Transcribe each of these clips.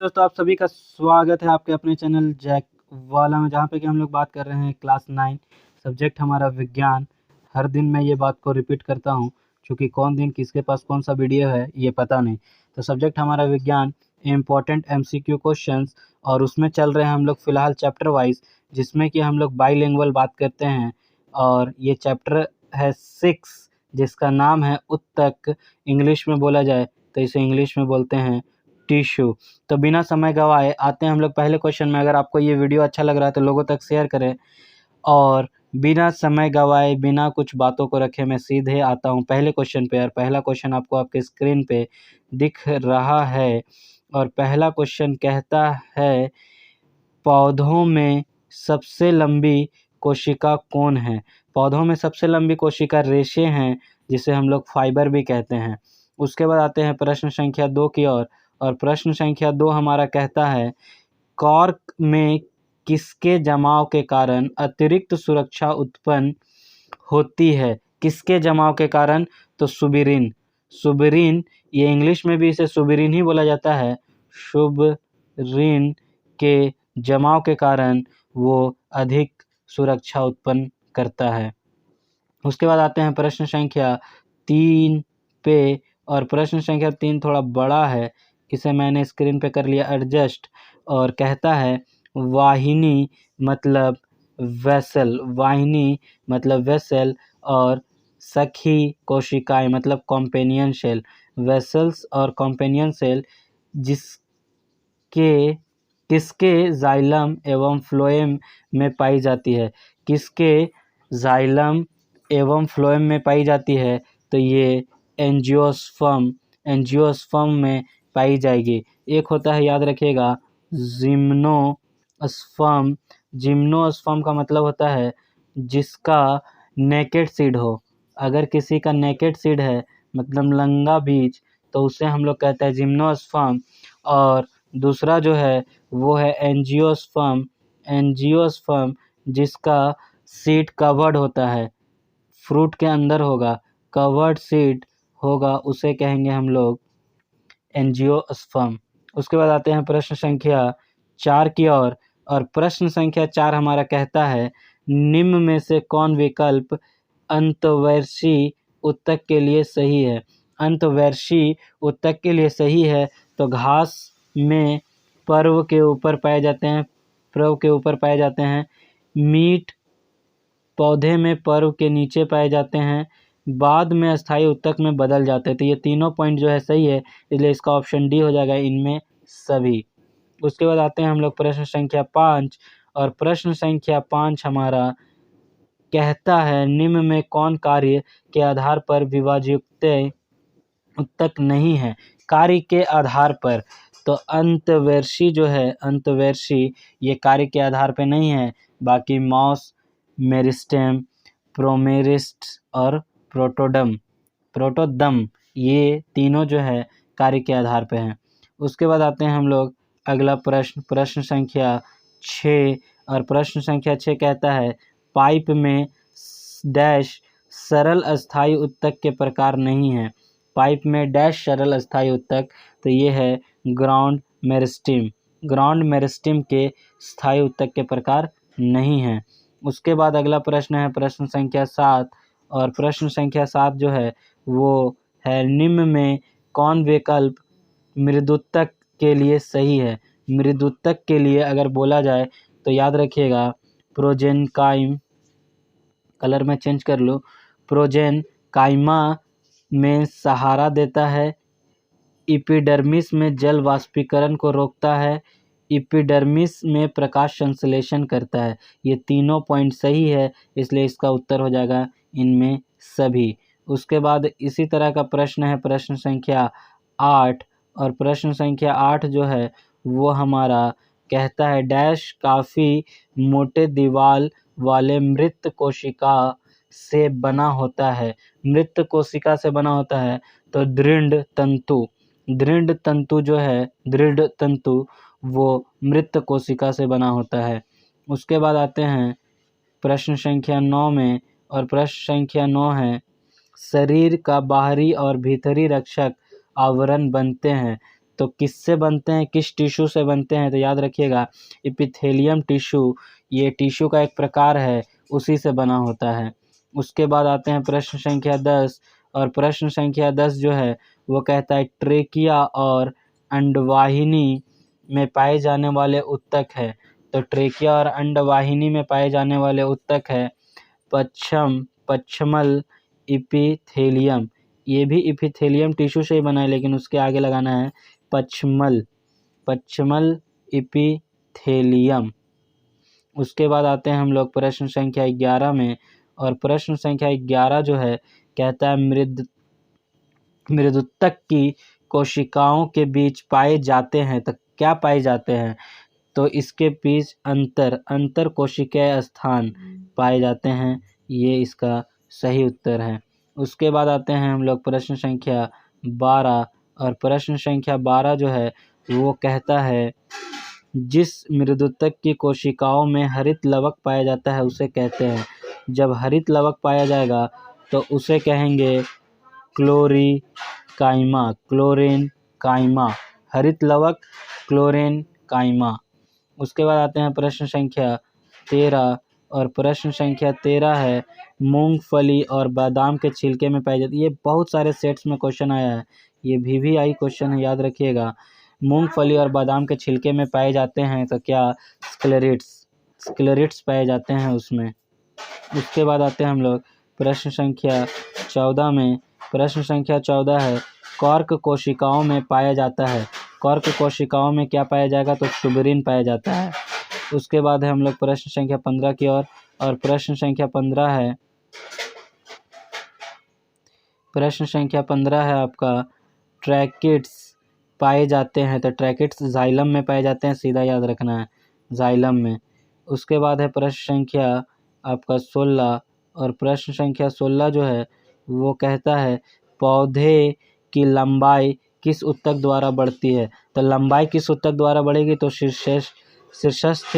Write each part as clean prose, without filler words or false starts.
दोस्तों आप सभी का स्वागत है आपके अपने चैनल जैक वाला में, जहाँ पे कि हम लोग बात कर रहे हैं क्लास 9 सब्जेक्ट हमारा विज्ञान। हर दिन मैं ये बात को रिपीट करता हूँ क्योंकि कौन दिन किसके पास कौन सा वीडियो है ये पता नहीं। तो सब्जेक्ट हमारा विज्ञान, इम्पोर्टेंट MCQ क्वेश्चंस, और उसमें चल रहे हैं हम लोग फ़िलहाल चैप्टर वाइज, जिसमें कि हम लोग बाईलिंगुअल बात करते हैं। और ये चैप्टर है 6, जिसका नाम है उत्तक। इंग्लिश में बोला जाए तो इसे इंग्लिश में बोलते हैं टिश्यू। तो बिना समय गवाए आते हैं हम लोग पहले क्वेश्चन में। अगर आपको ये वीडियो अच्छा लग रहा है तो लोगों तक शेयर करें, और बिना समय गवाए बिना कुछ बातों को रखे मैं सीधे आता हूँ पहले क्वेश्चन पे। और पहला क्वेश्चन आपको आपके स्क्रीन पे दिख रहा है, और पहला क्वेश्चन कहता है पौधों में सबसे लंबी कोशिका कौन है। पौधों में सबसे लंबी कोशिका रेशे हैं, जिसे हम लोग फाइबर भी कहते हैं। उसके बाद आते हैं प्रश्न संख्या 2 की ओर, और प्रश्न संख्या 2 हमारा कहता है कॉर्क में किसके जमाव के कारण अतिरिक्त सुरक्षा उत्पन्न होती है। किसके जमाव के कारण? तो सुबिरिन। सुबिरिन, ये इंग्लिश में भी इसे सुबिरिन ही बोला जाता है। सुबिरिन के जमाव के कारण वो अधिक सुरक्षा उत्पन्न करता है। उसके बाद आते हैं प्रश्न संख्या 3 पे, और प्रश्न संख्या 3 थोड़ा बड़ा है, इसे मैंने स्क्रीन पे कर लिया एडजस्ट। और कहता है वाहिनी मतलब वेसल, वाहिनी मतलब वेसल, और सखी कोशिकाएं मतलब कॉम्पेनियन सेल। वेसल्स और कॉम्पेनियन सेल जिसके किसके जाइलम एवं फ्लोएम में पाई जाती है। किसके जाइलम एवं फ्लोएम में पाई जाती है? तो ये एंजियोस्पर्म, एंजियोस्पर्म में पाई जाएगी। एक होता है, याद रखिएगा, जिम्नोस्पर्म। जिम्नोस्पर्म का मतलब होता है जिसका नेकेड सीड हो। अगर किसी का नेकेड सीड है मतलब नंगा बीज, तो उसे हम लोग कहते हैं जिम्नोस्पर्म। और दूसरा जो है वो है एंजियोस्पर्म। एंजियोस्पर्म जिसका सीड कवर्ड होता है, फ्रूट के अंदर होगा, कवर्ड सीड होगा, उसे कहेंगे हम लोग एंजियोस्पर्म। उसके बाद आते हैं प्रश्न संख्या 4 की ओर, और प्रश्न संख्या 4 हमारा कहता है निम्न में से कौन विकल्प अंतवर्षी उत्तक के लिए सही है। अंतवर्षी उत्तक के लिए सही है तो घास में पर्व के ऊपर पाए जाते हैं, पर्व के ऊपर पाए जाते हैं। मीट पौधे में पर्व के नीचे पाए जाते हैं, बाद में अस्थायी उत्तक में बदल जाते हैं। तो ये तीनों पॉइंट जो है सही है, इसलिए इसका ऑप्शन डी हो जाएगा इनमें सभी। उसके बाद आते हैं हम लोग प्रश्न संख्या 5, और प्रश्न संख्या 5 हमारा कहता है निम्न में कौन कार्य के आधार पर विभाज्ययुक्त उत्तक नहीं है। कार्य के आधार पर, तो अंतवर्षी जो है, अंतवर्षी ये कार्य के आधार पे नहीं है। बाकी मॉस, मेरिस्टेम, प्रोमेरिस्ट और प्रोटोदम ये तीनों जो है कार्य के आधार पे हैं। उसके बाद आते हैं हम लोग अगला प्रश्न, प्रश्न संख्या 6, और प्रश्न संख्या 6 कहता है पाइप में डैश सरल अस्थायी उत्तक के प्रकार नहीं है। पाइप में डैश सरल अस्थायी उत्तक, तो ये है ग्राउंड मेरिस्टेम। ग्राउंड मेरिस्टेम के स्थायी उत्तक के प्रकार नहीं है। उसके बाद अगला प्रश्न है प्रश्न संख्या 7, और प्रश्न संख्या 7 जो है वो है निम्न में कौन विकल्प मृदुत्तक के लिए सही है। मृदुत्तक के लिए अगर बोला जाए तो याद रखिएगा प्रोजेनकाइम, कलर में चेंज कर लो, प्रोजेनकाइमा में सहारा देता है, एपिडर्मिस में जल वाष्पीकरण को रोकता है, एपिडर्मिस में प्रकाश संश्लेषण करता है। ये तीनों पॉइंट सही है, इसलिए इसका उत्तर हो जाएगा इनमें सभी। उसके बाद इसी तरह का प्रश्न है प्रश्न संख्या 8, और प्रश्न संख्या 8 जो है वो हमारा कहता है डैश काफ़ी मोटे दीवाल वाले मृत कोशिका से बना होता है। मृत कोशिका से बना होता है तो दृढ़ तंतु, दृढ़ तंतु जो है, दृढ़ तंतु वो मृत कोशिका से बना होता है। उसके बाद आते हैं प्रश्न संख्या 9 में, और प्रश्न संख्या 9 है शरीर का बाहरी और भीतरी रक्षक आवरण बनते हैं। तो किससे बनते हैं, किस टिश्यू से बनते हैं, तो याद रखिएगा एपिथेलियम टिश्यू, ये टिश्यू का एक प्रकार है, उसी से बना होता है। उसके बाद आते हैं प्रश्न संख्या 10, और प्रश्न संख्या 10 जो है वो कहता है ट्रेकिया और अंडवाहिनी में पाए जाने वाले उत्तक है। तो ट्रेकिया और अंडवाहिनी में पाए जाने वाले उत्तक है पच्छमल इपिथेलियम। ये भी इपिथेलियम टिश्यू से ही बना है, लेकिन उसके आगे लगाना है पच्छमल इपिथेलियम। उसके बाद आते हैं हम लोग प्रश्न संख्या 11 में, और प्रश्न संख्या 11 जो है कहता है मृदुत्तक की कोशिकाओं के बीच पाए जाते हैं। तो क्या पाए जाते हैं, तो इसके बीच अंतर कोशिकीय स्थान पाए जाते हैं, ये इसका सही उत्तर है। उसके बाद आते हैं हम लोग प्रश्न संख्या 12, और प्रश्न संख्या 12 जो है वो कहता है जिस मृदुत्तक की कोशिकाओं में हरित लवक पाया जाता है उसे कहते हैं। जब हरित लवक पाया जाएगा तो उसे कहेंगे क्लोरीन काइमा, हरित लवक क्लोरीन काइमा। उसके बाद आते हैं प्रश्न संख्या 13, और प्रश्न संख्या 13 है मूंगफली और बादाम के छिलके में पाई जाती है। ये बहुत सारे सेट्स में क्वेश्चन आया है, ये VVI क्वेश्चन है, याद रखिएगा। मूंगफली और बादाम के छिलके में पाए जाते हैं तो क्या, स्क्लेरिट्स पाए जाते हैं उसमें। उसके बाद आते हैं हम लोग प्रश्न संख्या 14 में। प्रश्न संख्या 14 है कॉर्क कोशिकाओं में पाया जाता है। कॉर्क कोशिकाओं में क्या पाया जाएगा, तो ट्यूबरिन पाया जाता है। उसके बाद है हम लोग प्रश्न संख्या 15 की ओर, और प्रश्न संख्या 15 है आपका ट्रैकिड्स पाए जाते हैं। तो ट्रैकिड्स जाइलम में पाए जाते हैं, सीधा याद रखना है, जाइलम में। उसके बाद है प्रश्न संख्या आपका 16, और प्रश्न संख्या 16 जो है वो कहता है पौधे की लंबाई किस उत्तक द्वारा बढ़ती है। तो लंबाई किस उत्तक द्वारा बढ़ेगी, तो शीर्षस्थ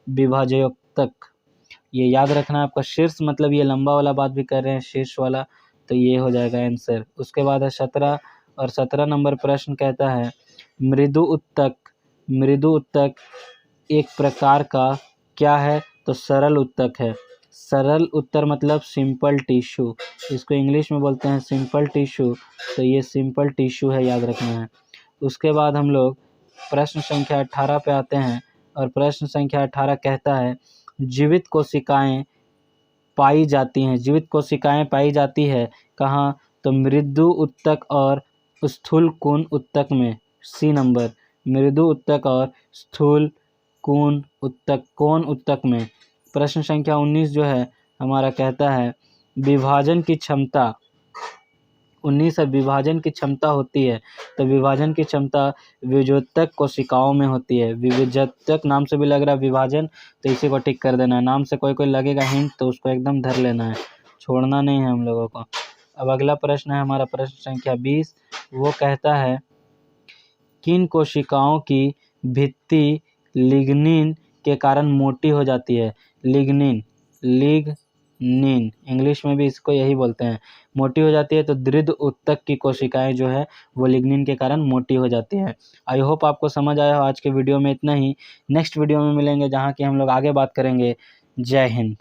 विभाजयोत्तक, ये याद रखना है आपका। शीर्ष मतलब ये लंबा वाला बात भी कर रहे हैं, शीर्ष वाला, तो ये हो जाएगा आंसर। उसके बाद है 17, और 17 नंबर प्रश्न कहता है मृदु उत्तक एक प्रकार का क्या है, तो सरल उत्तक है। सरल उत्तर मतलब सिंपल टिश्यू, इसको इंग्लिश में बोलते हैं सिंपल टिश्यू, तो ये सिंपल टिश्यू है, याद रखना है। उसके बाद हम लोग प्रश्न संख्या 18 पे आते हैं, और प्रश्न संख्या 18 कहता है जीवित कोशिकाएं पाई जाती है कहाँ, तो मृदु उत्तक और स्थूल कून उत्तक में। सी नंबर, मृदु उत्तक और स्थूल कून उत्तक में। प्रश्न संख्या 19 जो है हमारा कहता है विभाजन की क्षमता 19 विभाजन की क्षमता होती है। तो विभाजन की क्षमता विभजोत्तक कोशिकाओं में होती है। विभजोत्तक नाम से भी लग रहा है विभाजन, तो इसी को टिक कर देना है। नाम से कोई लगेगा हिंट तो उसको एकदम धर लेना है, छोड़ना नहीं है हम लोगों को। अब अगला प्रश्न है हमारा प्रश्न संख्या 20, वो कहता है किन कोशिकाओं की भित्ति लिग्निन के कारण मोटी हो जाती है। लिग्निन इंग्लिश में भी इसको यही बोलते हैं, मोटी हो जाती है। तो दृढ़ उत्तक की कोशिकाएं जो है वो लिग्निन के कारण मोटी हो जाती है। आई होप आपको समझ आया हो। आज के वीडियो में इतना ही, नेक्स्ट वीडियो में मिलेंगे जहाँ की हम लोग आगे बात करेंगे। जय हिंद।